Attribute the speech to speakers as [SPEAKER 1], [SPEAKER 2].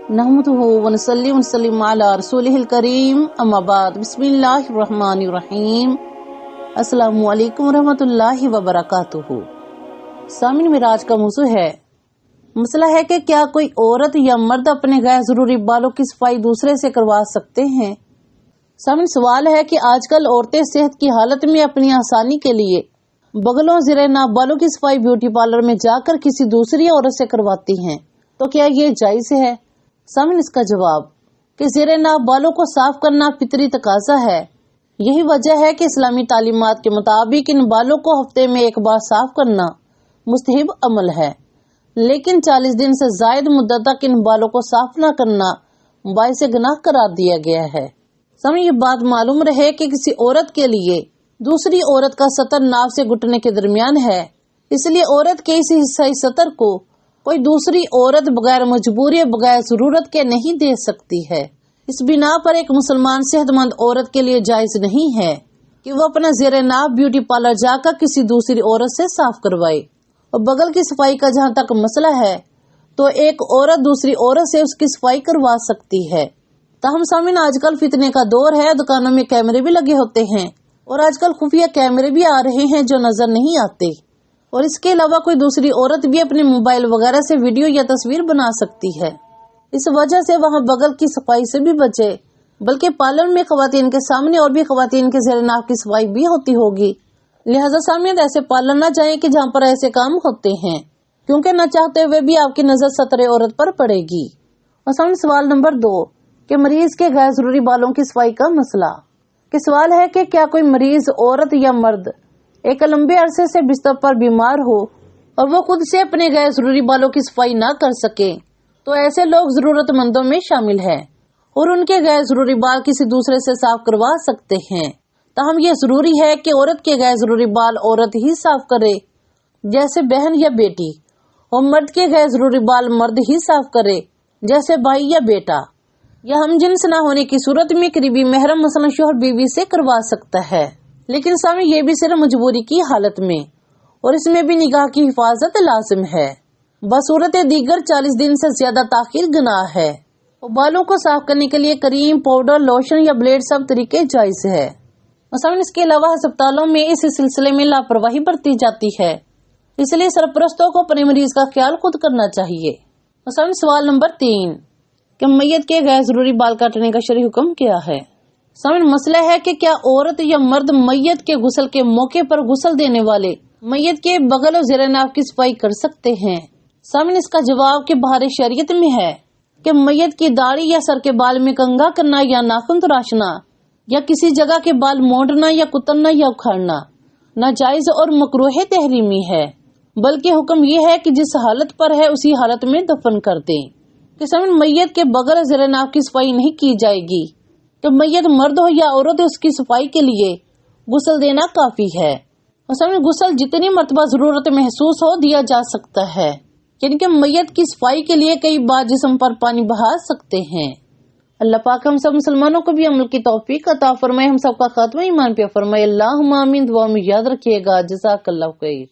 [SPEAKER 1] नहमदुहु व नसल्ली व नसल्लिम अला रसूलिहिल करीम अम्मा बाद बिस्मिल्लाहिर रहमानिर रहीम। अस्सलामु अलैकुम रहमतुल्लाहि व बरकातुहू। सामिन मिराज का मौजू है, मसला है कि क्या कोई औरत या मर्द अपने गैर जरूरी बालों की सफाई दूसरे से करवा सकते हैं। सामिन सवाल है कि आजकल औरतें सेहत की हालत में अपनी आसानी के लिए बगलों ज़िरे नाप बालों की सफाई ब्यूटी पार्लर में जाकर किसी दूसरी औरत से करवाती हैं, तो क्या ये जायज है। सामिन इसका जवाब कि ज़िरे नाप बालों को साफ करना फितरी तकाजा है। यही वजह है कि इस्लामी तालीमात के मुताबिक इन बालों को हफ्ते में एक बार साफ करना मुस्तहिब अमल है, लेकिन 40 दिन से जायद मुद्दत तक इन बालों को साफ न करना बाइसे गुनाह करार दिया गया है। सामिन ये बात मालूम रहे कि किसी औरत के लिए दूसरी औरत का सतर नाव से घुटने के दरमियान है, इसलिए औरत के इस हिस्सा सतर को कोई दूसरी औरत बगैर मजबूरी बगैर जरूरत के नहीं दे सकती है। इस बिना पर एक मुसलमान सेहतमंद औरत के लिए जायज नहीं है कि वो अपना ज़ेरे नाप ब्यूटी पार्लर जाकर किसी दूसरी औरत से साफ करवाए। और बगल की सफाई का जहाँ तक मसला है, तो एक औरत दूसरी औरत से उसकी सफाई करवा सकती है। ताहम सामिन आजकल फितने का दौर है, दुकानों में कैमरे भी लगे होते हैं और आजकल खुफिया कैमरे भी आ रहे हैं जो नजर नहीं आते, और इसके अलावा कोई दूसरी औरत भी अपने मोबाइल वगैरह से वीडियो या तस्वीर बना सकती है। इस वजह से वहाँ बगल की सफाई से भी बचे, बल्कि पार्लर में खवातीन के सामने और भी खवातीन के ज़ेरे नाप की सफाई भी होती होगी। लिहाजा सामने ऐसे पार्लर न जाएं कि जहाँ पर ऐसे काम होते हैं, क्योंकि न चाहते हुए भी आपकी नजर सतरे औरत पर पड़ेगी। और सामने सवाल नंबर 2 कि मरीज के गैर जरूरी बालों की सफाई का मसला। कि सवाल है कि क्या कोई मरीज औरत या मर्द एक लंबे अरसे से बिस्तर पर बीमार हो और वो खुद से अपने गैर जरूरी बालों की सफाई ना कर सके, तो ऐसे लोग जरूरतमंदों में शामिल हैं और उनके गैर जरूरी बाल किसी दूसरे से साफ करवा सकते हैं। ताहम ये जरूरी है कि औरत के गैर जरूरी बाल औरत ही साफ करे, जैसे बहन या बेटी, और मर्द के गैर जरूरी बाल मर्द ही साफ करे, जैसे भाई या बेटा, या हम जिन्स न होने की सूरत में करीबी महरम मसलन शोहर बीवी से करवा सकता है। लेकिन सामने ये भी सिर्फ मजबूरी की हालत में, और इसमें भी निगाह की हिफाजत लाजिम है। बसूरत दीगर 40 दिन से ज्यादा ताखीर गुनाह है। और बालों को साफ करने के लिए क्रीम, पाउडर, लोशन या ब्लेड सब तरीके जायज है। और सामने इसके अलावा अस्पतालों में इस सिलसिले में लापरवाही बरती जाती है, इसलिए सरपरस्तों को अपने मरीज का ख्याल खुद करना चाहिए। और सामने सवाल नंबर 3 कि मैयत के गैर जरूरी बाल काटने का शरई हुक्म क्या है। सामने मसला है कि क्या औरत या मर्द मैयत के गुस्ल के मौके पर गुस्ल देने वाले मैयत के बगल और ज़ेरे नाप की सफाई कर सकते हैं। सामने इसका जवाब के बाहर शरीयत में है कि मैयत की दाढ़ी या सर के बाल में कंघा करना या नाखून तराशना या किसी जगह के बाल मोड़ना या कुतरना या उखाड़ना नाजायज और मकरूह तहरीमी है, बल्कि हुक्म ये है कि जिस हालत पर है उसी हालत में दफन कर दें। कि सामने मैयत के बगल और ज़ेरे नाप की सफाई नहीं की जाएगी, तो मैयत मर्द हो या औरत हो, उसकी सफाई के लिए गुस्ल देना काफी है। और सामने गुस्ल जितनी मर्तबा जरूरत महसूस हो दिया जा सकता है, यानी कि मैयत की सफाई के लिए कई बार जिस्म पर पानी बहा सकते हैं। अल्लाह पाक हम सब मुसलमानों को भी अमल की तौफीक अता फरमाए, हम सबका खात्मा ईमान पे फरमाए। अल्लाहुम्मा आमीन। दुआ में याद रखिएगा। जज़ाकल्लाहु खैर।